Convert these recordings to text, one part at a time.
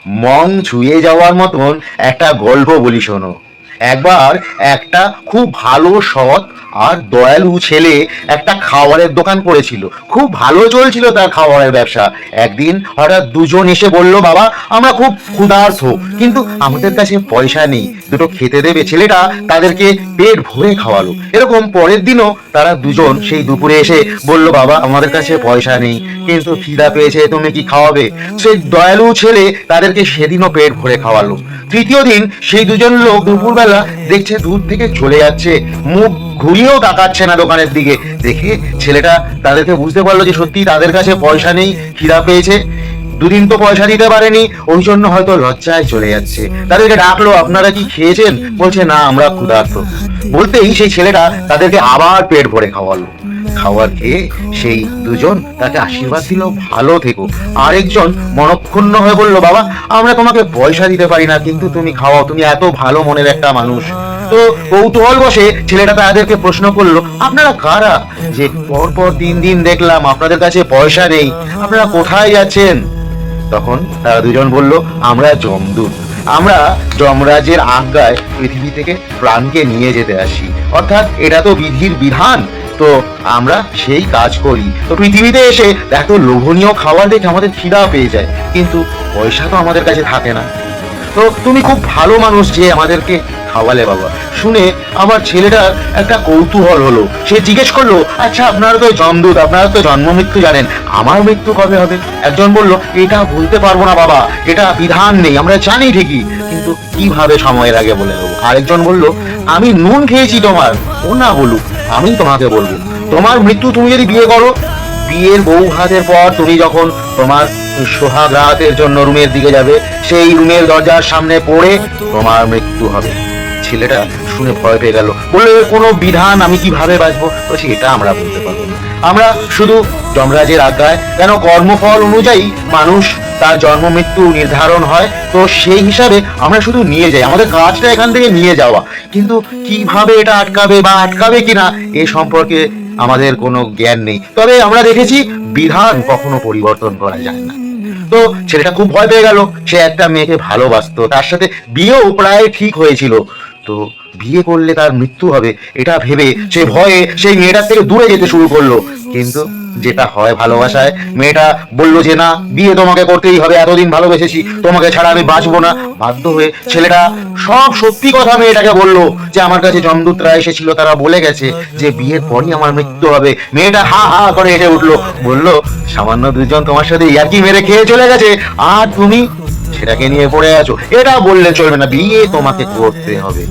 মন ছুঁয়ে যাওয়ার মতন একটা গল্প বলি শোনো। একবার একটা খুব ভালো সৎ আর দয়ালু ছেলে একটা খাবারের দোকান করেছিল। খুব ভালো চলছিল তার খাবারের ব্যবসা। একদিন হঠাৎ দুজন এসে বলল, বাবা আমরা খুব ক্ষুধার্ত, কিন্তু আমাদের কাছে পয়সা নেই, দুটো খেতে দেবে? ছেলেটা তাদেরকে পেট ভরে খাওয়ালো। এরকম পরের দিনও তারা দুজন সেই দুপুরে এসে বলল, বাবা আমাদের কাছে পয়সা নেই, কিন্তু খিদা পেয়েছে, তুমি কি খাওয়াবে? সেই দয়ালু ছেলে তাদেরকে সেদিনও পেট ভরে খাওয়ালো। তৃতীয় দিন সেই দুজন লোক দুপুরবেলা দেখছে দূর থেকে চলে যাচ্ছে, মুখ ঘুরিয়েও তাকাচ্ছে না দোকানের দিকে। দেখে ছেলেটা তাদেরকে বুঝতে পারলো যে সত্যি তাদের কাছে পয়সা নেই, খিদা পেয়েছে, দুদিন তো পয়সা দিতে পারেনি, ওই জন্য হয়তো লজ্জায় চলে যাচ্ছে। তাদেরকে ডাকলো, আপনারা কি খেয়েছেন? বলছে, না আমরা ক্ষুধার্ত। বলতেই সেই ছেলেটা তাদেরকে আবার পেট ভরে খাওয়ালো। খাবার খেয়ে সেই দুজন তাকে আশীর্বাদ দিল, ভালো থেকো। আরেকজন মনক্ষুণ্ণ হয়ে বলল, বাবা আমরা তোমাকে পয়সা দিতে পারি না, কিন্তু তুমি খাওয়াও, তুমি এত ভালো মনের একটা মানুষ। তো কৌতূহল বসে ছেলেটা তাদেরকে প্রশ্ন করলো, আপনারা কারা যে পর পর দিন দিন দেখলাম আপনাদের কাছে পয়সা নেই, আপনারা কোথায় যাচ্ছেন? তখন তারা দুজন বলল, আমরা যমদূত, আমরা যমরাজের আজ্ঞায় পৃথিবী থেকে প্রাণকে নিয়ে যেতে আসি, অর্থাৎ এটা তো বিধির বিধান, তো আমরা সেই কাজ করি। তো পৃথিবীতে এসে এত লোভনীয় খাবার দেখে আমাদের খিদা পেয়ে যায়, কিন্তু পয়সা তো আমাদের কাছে থাকে না। তো তুমি খুব ভালো মানুষ যে আমাদেরকে খাওয়ালে বাবা। শুনে আমার ছেলেটার একটা কৌতূহল হলো। সে জিজ্ঞেস করলো, আচ্ছা আপনারা তো যমদূত, আপনারা তো জন্ম মৃত্যু জানেন, আমার মৃত্যু কবে হবে? একজন বলল, এটা বলতে পারবো না বাবা, এটা বিধান নেই, আমরা জানি ঠিকই, কিন্তু কিভাবে সময়ের আগে বলে দেবো। আরেকজন বলল, আমি নুন খেয়েছি তোমার, ও না বলুক, আমি তোমাকে বলবো, তোমার মৃত্যু তুমি যদি বিয়ে করো, বিয়ের বউ ভাতের পর তুমি যখন তোমার সোহাগ রাতের জন্য রুমের দিকে যাবে, সেই রুমের দরজার সামনে পড়ে তোমার মৃত্যু হবে। ছেলেটা শুনে ভয় পেয়ে গেল, বললো, এর কোনো বিধান আমি কিভাবে বাঁচবো? বলছি, এটা আমরা বলতে পারবো না, আমরা শুধু যমরাজের আজ্ঞায়, কেন কর্মফল অনুযায়ী মানুষ তার জন্ম মৃত্যু নির্ধারণ হয়, তো সেই হিসাবে আমরা শুধু নিয়ে যাই, আমাদের কাজটা এখান থেকে নিয়ে যাওয়া, কিন্তু কিভাবে এটা আটকাবে বা আটকাবে কিনা এ সম্পর্কে আমাদের কোনো জ্ঞান নেই। তবে আমরা দেখেছি বিধান কখনো পরিবর্তন করা যায় না। তো ছেলেটা খুব ভয় পেয়ে গেল। সে একটা মেয়েকে ভালোবাসতো, তার সাথে বিয়েও প্রায় ঠিক হয়েছিল। তো বিয়ে করলে তার মৃত্যু হবে এটা ভেবে সে ভয়ে সেই মেয়েটার থেকে দূরে যেতে শুরু করলো। কিন্তু যেটা হয় ভালোবাসায়, মেয়েটা বলল যে না, বিয়ে তোমাকে করতেই হবে, এতদিন ভালোবেসেছি, তোমাকে ছাড়া আমি বাঁচবো না। বাধ্য হয়ে ছেলেটা সব সত্যি কথা মেয়েটাকে বললো, যে আমার কাছে যমদূতরা এসেছিল, তারা বলে গেছে যে বিয়ের পরই আমার মৃত্যু হবে। মেয়েটা হা হা করে হেসে উঠলো, বললো, সামান্য দুজন তোমার সাথে ইয়ার্কি মেরে খেয়ে চলে গেছে, আর তুমি সেটাকে নিয়ে পড়ে আছো, এটা বললে চলবে না, বিয়ে তোমাকে করতে হবে।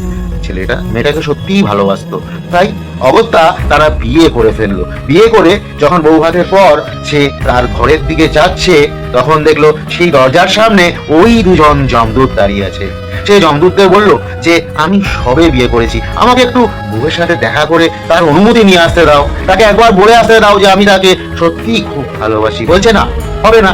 ছেলেটা মেয়েটাকে সত্যিই ভালোবাসতো, তাই অগত্যা তারা বিয়ে করে ফেললো। বিয়ে করে যখন বউ ভাতের পর সে তার ঘরের দিকে যাচ্ছে, তখন দেখলো সেই দরজার সামনে ওই দুজন যমদূত দাঁড়িয়ে আছে। সে যমদূতদের বলল যে আমি সবে বিয়ে করেছি, আমাকে একটু বউয়ের সাথে দেখা করে তার অনুমতি নিয়ে আসতে দাও, তাকে একবার বলে আসতে দাও যে আমি তাকে সত্যিই খুব ভালোবাসি। বলছে, না, হবে না,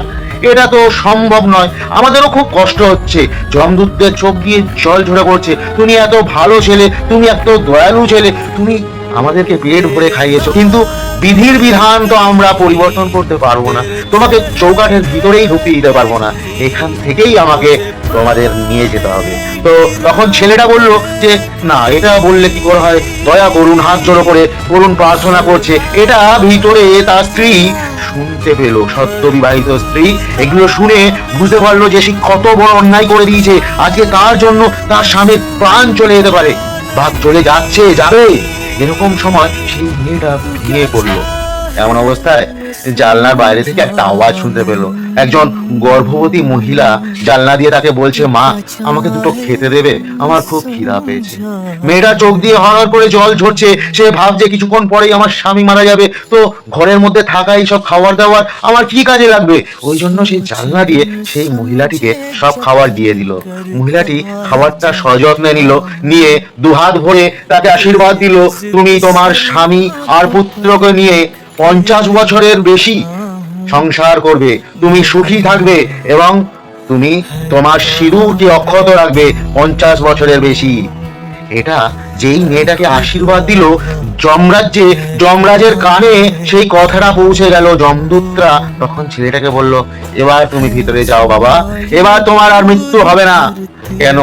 এটা তো সম্ভব নয়, আমাদেরও খুব কষ্ট হচ্ছে। যমদূতদের চোখ দিয়ে জল ঝরে পড়ছে, তুমি এত ভালো ছেলে, তুমি এত দয়ালু ছেলে, তুমি আমাদেরকে পেট ভরে খাইয়েছো, কিন্তু বিধির বিধান তো আমরা পরিবর্তন করতে পারবো না, তোমাকে চৌকাঠের ভিতরেই ঢুকিয়ে দিতে পারবো না, এখান থেকেই আমাকে তোমাদের নিয়ে যেতে হবে। তো তখন ছেলেটা বলল যে না, এটা বললে কি করে হয়, দয়া করুন, হাত জড়ো করে করুন, প্রার্থনা করছে। এটা ভিতরে তার স্ত্রী শুনতে পেল, সদ্য বিবাহিত স্ত্রী এগুলো শুনে বুঝতে পারলো যে সে কত বড় অন্যায় করে দিয়েছে। আজকে তার জন্য তার স্বামীর প্রাণ চলে যেতে পারে, বা চলে যাচ্ছে, যাবে। এরকম সময় সেই মেয়েটা ভেঙে পড়লো। এমন অবস্থায় জানলার বাইরে থেকে একটা আওয়াজ শুনতে পেল। একজন গর্ভবতী মহিলা জানলা দিয়ে তাকে বলছে, মা আমাকে দুটো খেতে দেবে, আমার খুব খিদা পেয়েছে। মেয়েটা চোখ দিয়ে হরহর করে জল ঝরছে, সে ভাবছে কিছুক্ষণ পরেই আমার স্বামী মারা যাবে, তো ঘরের মধ্যে থাকা এইসব খাবার দাবার আমার কি কাজে লাগবে। ওই জন্য সেই জানলা দিয়ে সেই মহিলাটিকে সব খাবার দিয়ে দিল। মহিলাটি খাবারটা সযত্নে নিল, নিয়ে দুহাত ভরে তাকে আশীর্বাদ দিল, তুমি তোমার স্বামী আর পুত্রকে নিয়ে 50 বছরের বেশি সংসার করবে, তুমি সুখী থাকবে, এবং তুমি তোমার সিঁদুরটি অক্ষত রাখবে 50 বছরের বেশি। এটা যেই মেয়েটাকে আশীর্বাদ দিল, যমরাজের কানে সেই কথাটা পৌঁছে গেল। যমদূতরা তখন ছেলেটাকে বলল, এবার তুমি ভিতরে যাও বাবা, এবার তোমার আর মৃত্যু হবে না। কেন?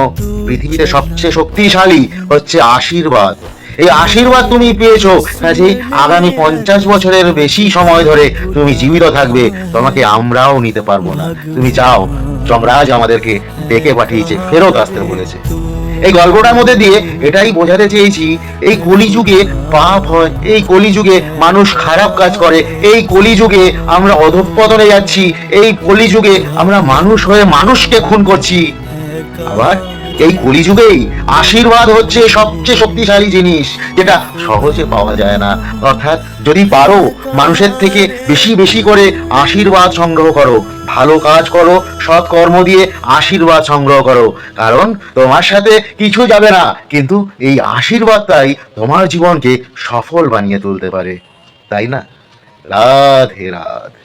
পৃথিবীতে সবচেয়ে শক্তিশালী হচ্ছে আশীর্বাদ। এই আশীর্বাদ তুমি পেয়েছো, কাজেই আগামী 50 বছরের বেশি সময় ধরে তুমি জীবিত থাকবে। তোমাকে আমরাও নিতে পারবো না, তুমি যাও। যমরাজ আমাদেরকে ডেকে পাঠিয়েছে, ফেরত আসতে বলেছে। এই গল্পটার মধ্যে দিয়ে এটাই বোঝাতে চেয়েছি, এই কলিযুগে পাপ হয়, এই কলিযুগে মানুষ খারাপ কাজ করে, এই কলিযুগে আমরা অধঃপতনে যাচ্ছি, এই কলিযুগে আমরা মানুষ হয়ে মানুষকে খুন করছি। আবার এই কলিযুগেই আশীর্বাদ হচ্ছে সবচেয়ে শক্তিশালী জিনিস, যেটা সহজে পাওয়া যায় না। অর্থাৎ যদি পারো, মানুষের থেকে বেশি বেশি করে আশীর্বাদ সংগ্রহ করো, ভালো কাজ করো, সৎ কর্ম দিয়ে আশীর্বাদ সংগ্রহ করো। কারণ তোমার সাথে কিছু যাবে না, কিন্তু এই আশীর্বাদটাই তোমার জীবনকে সফল বানিয়ে তুলতে পারে, তাই না? রাধে রাধে।